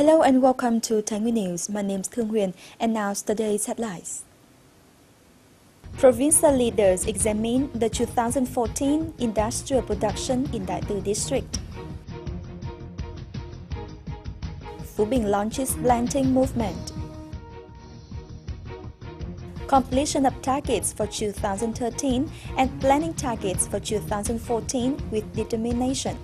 Hello and welcome to Nguyen News. My name is Nguyen and now today's headlines. Provincial leaders examine the 2014 industrial production in Đại Từ district. Phú Bình launches planting movement. Completion of targets for 2013 and planning targets for 2014 with determination.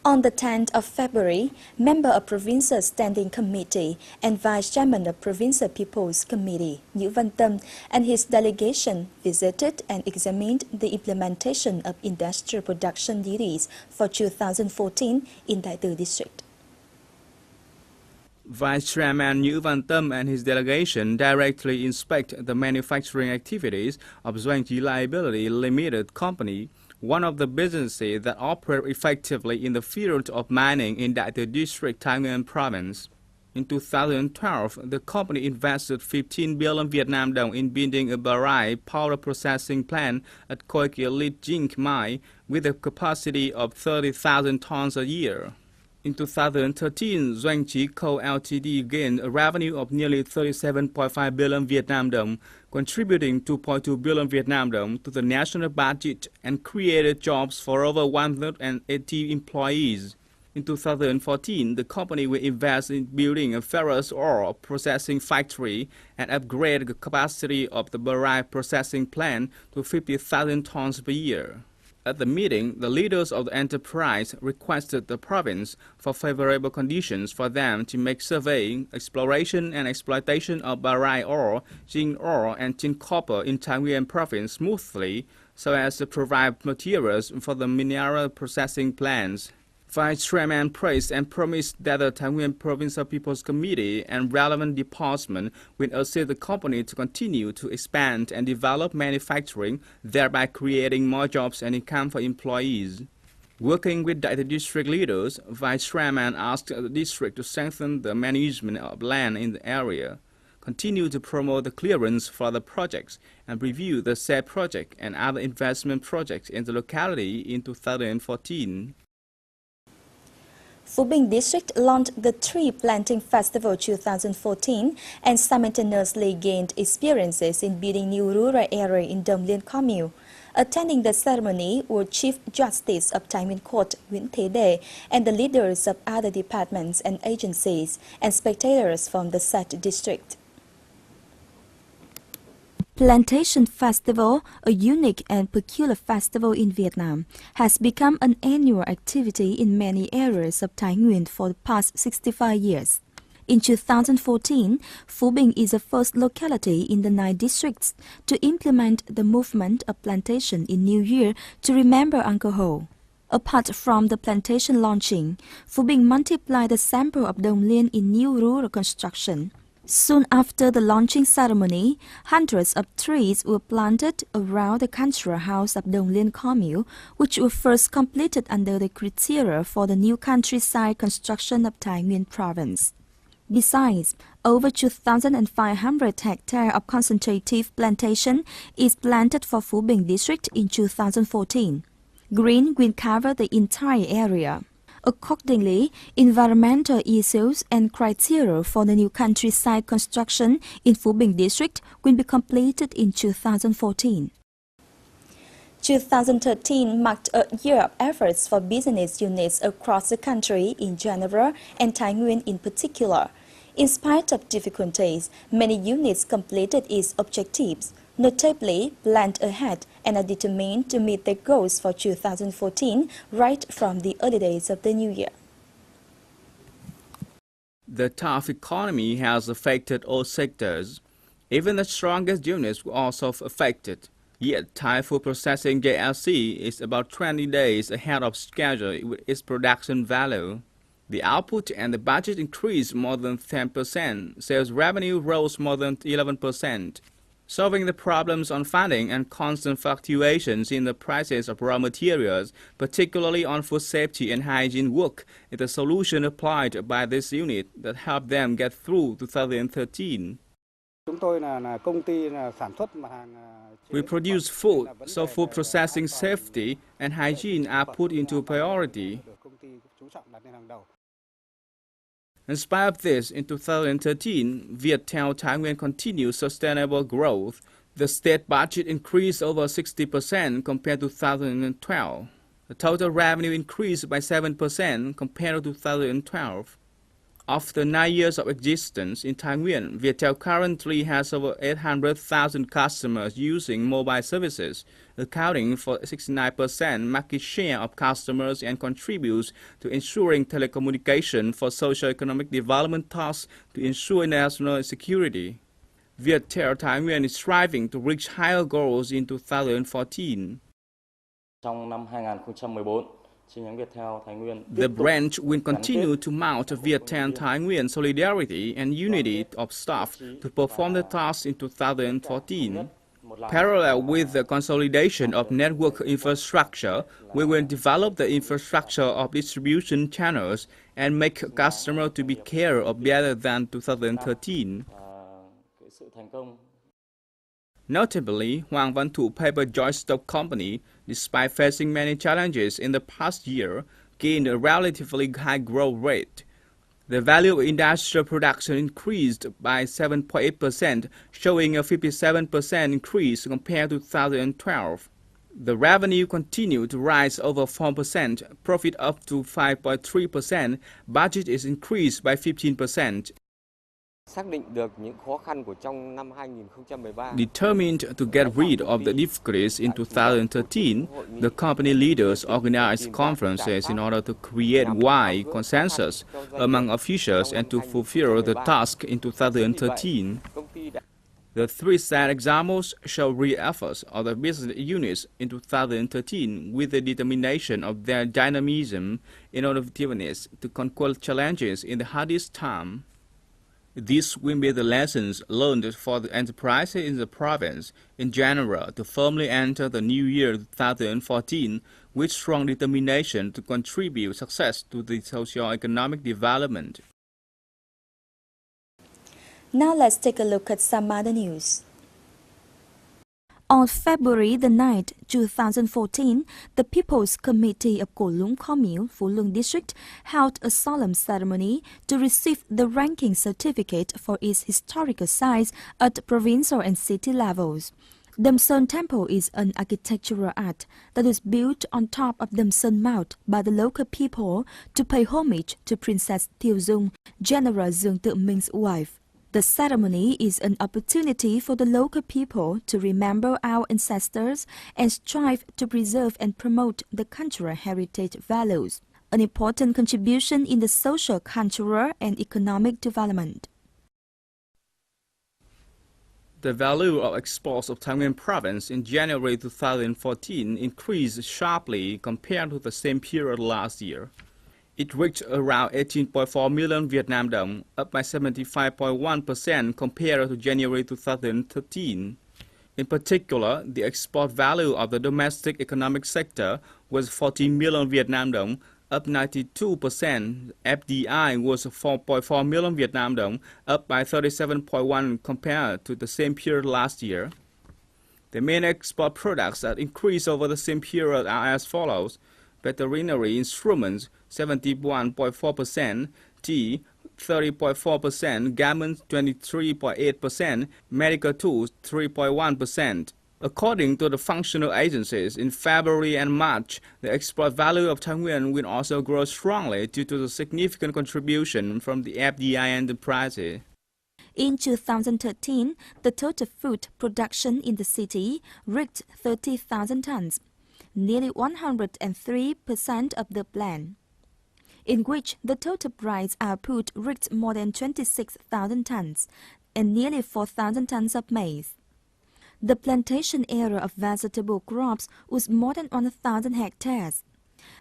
On the 10th of February, member of Provincial Standing Committee and Vice Chairman of Provincial People's Committee, Nguyen, and his delegation visited and examined the implementation of industrial production duties for 2014 in Đại Từ district. Vice Chairman Nguyen and his delegation directly inspect the manufacturing activities of Nguyen Liability Limited Company, one of the businesses that operate effectively in the field of mining in Đại Từ District, Nguyen Province. In 2012, the company invested 15 billion Vietnam dong in building a barite powder processing plant at Khoi Kia Lit Zinc mine with a capacity of 30,000 tons a year. In 2013, Nguyen Chi Co. Ltd. gained a revenue of nearly 37.5 billion Vietnam dong, contributing 2.2 billion Vietnam dong to the national budget and created jobs for over 180 employees. In 2014, the company will invest in building a ferrous ore processing factory and upgrade the capacity of the barite processing plant to 50,000 tons per year. At the meeting, the leaders of the enterprise requested the province for favorable conditions for them to make surveying, exploration and exploitation of barite ore, zinc ore and tin copper in Nguyen Province smoothly so as to provide materials for the mineral processing plants. Vice Chairman praised and promised that the Nguyen Provincial People's Committee and relevant departments will assist the company to continue to expand and develop manufacturing, thereby creating more jobs and income for employees. Working with Đại Từ district leaders, Vice Chairman asked the district to strengthen the management of land in the area, continue to promote the clearance for the projects, and review the said project and other investment projects in the locality in 2014. Phú Bình District launched the Tree Planting Festival 2014 and simultaneously gained experiences in building new rural area in Dong Liên Commune. Attending the ceremony were Chief Justice of Nguyen Court Nguyễn Thế Đề and the leaders of other departments and agencies and spectators from the said district. Plantation Festival, a unique and peculiar festival in Vietnam, has become an annual activity in many areas of Thái Nguyên for the past 65 years. In 2014, Phú Bình is the first locality in the 9 districts to implement the movement of plantation in New Year to remember Uncle Ho. Apart from the plantation launching, Phú Bình multiplied the sample of Dong Liên in new rural construction. Soon after the launching ceremony, hundreds of trees were planted around the cultural house of Dong Liên Commune, which were first completed under the criteria for the new countryside construction of Thái Nguyên Province. Besides, over 2,500 hectares of concentrative plantation is planted for Phú Bình district in 2014. Green will cover the entire area. Accordingly, environmental issues and criteria for the new countryside construction in Phú Bình district will be completed in 2014. 2013 marked a year of efforts for business units across the country in general and Thái Nguyên in particular. In spite of difficulties, many units completed its objectives, notably planned ahead and are determined to meet their goals for 2014 right from the early days of the new year. The tough economy has affected all sectors. Even the strongest units were also affected. Yet Thai Food Processing JLC is about 20 days ahead of schedule with its production value. The output and the budget increased more than 10%. Sales revenue rose more than 11%. Solving the problems on funding and constant fluctuations in the prices of raw materials, particularly on food safety and hygiene work, is the solution applied by this unit that helped them get through 2013. We produce food, so food processing safety and hygiene are put into priority. In spite of this, in 2013, Viettel Thái Nguyên continued sustainable growth. The state budget increased over 60% compared to 2012. The total revenue increased by 7% compared to 2012. After 9 years of existence in Thái Nguyên, Viettel currently has over 800,000 customers using mobile services, accounting for 69% market share of customers and contributes to ensuring telecommunication for socio-economic development tasks to ensure national security. Viettel Thái Nguyên is striving to reach higher goals in 2014. Trong năm 2014, the branch will continue to mount Viettel Thái Nguyên solidarity and unity of staff to perform the tasks in 2014. Parallel with the consolidation of network infrastructure, we will develop the infrastructure of distribution channels and make customers to be cared of better than 2013. Notably, Hoàng Văn Thụ Paper Joint Stock Company, despite facing many challenges in the past year, gained a relatively high growth rate. The value of industrial production increased by 7.8%, showing a 57% increase compared to 2012. The revenue continued to rise over 4%, profit up to 5.3%, budget is increased by 15%. Determined to get rid of the difficulties in 2013, the company leaders organized conferences in order to create wide consensus among officials and to fulfill the task in 2013. The three sad examples show real efforts of the business units in 2013 with the determination of their dynamism and innovativeness to conquer challenges in the hardest time. These will be the lessons learned for the enterprises in the province in general to firmly enter the new year 2014 with strong determination to contribute success to the socio-economic development. Now let's take a look at some other news. On February the 9th, 2014, the People's Committee of Cổ Lũng Kho Miếu, Phú Lương District, held a solemn ceremony to receive the ranking certificate for its historical sites at provincial and city levels. Dam Sơn Temple is an architectural art that was built on top of Dam Sơn Mount by the local people to pay homage to Princess Thiều Dung, General Dương Tự Minh wife. The ceremony is an opportunity for the local people to remember our ancestors and strive to preserve and promote the cultural heritage values, an important contribution in the social, cultural, and economic development. The value of exports of Thái Nguyên province in January 2014 increased sharply compared to the same period last year. It reached around 18.4 million Vietnam đồng, up by 75.1% compared to January 2013. In particular, the export value of the domestic economic sector was 14 million Vietnam đồng, up 92%. FDI was 4.4 million Vietnam đồng, up by 37.1% compared to the same period last year. The main export products that increased over the same period are as follows: veterinary instruments 71.4%, tea 30.4%, garments 23.8%, medical tools 3.1%. According to the functional agencies, in February and March, the export value of Thái Nguyên will also grow strongly due to the significant contribution from the FDI enterprises. In 2013, the total food production in the city reached 30,000 tons, nearly 103% of the plan, in which the total rice output reached more than 26,000 tons and nearly 4,000 tons of maize. The plantation area of vegetable crops was more than 1,000 hectares.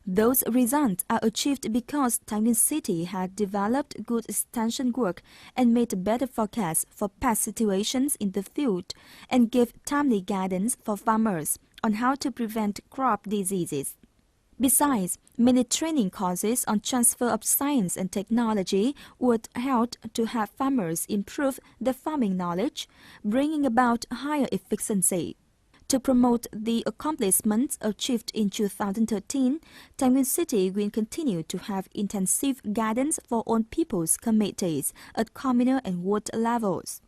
Those results are achieved because Thái Nguyên City had developed good extension work and made better forecasts for past situations in the field and gave timely guidance for farmers on how to prevent crop diseases. Besides, many training courses on transfer of science and technology were held to help farmers improve their farming knowledge, bringing about higher efficiency. To promote the accomplishments achieved in 2013, Thái Nguyên City will continue to have intensive guidance for all people's committees at communal and ward levels.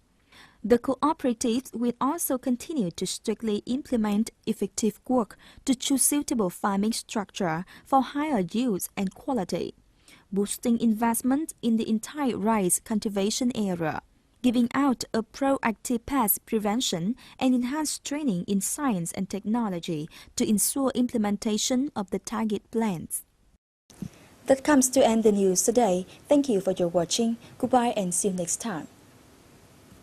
The cooperatives will also continue to strictly implement effective work to choose suitable farming structure for higher yields and quality, boosting investment in the entire rice cultivation area, giving out a proactive pest prevention and enhanced training in science and technology to ensure implementation of the target plans. That comes to end the news today. Thank you for your watching. Goodbye and see you next time.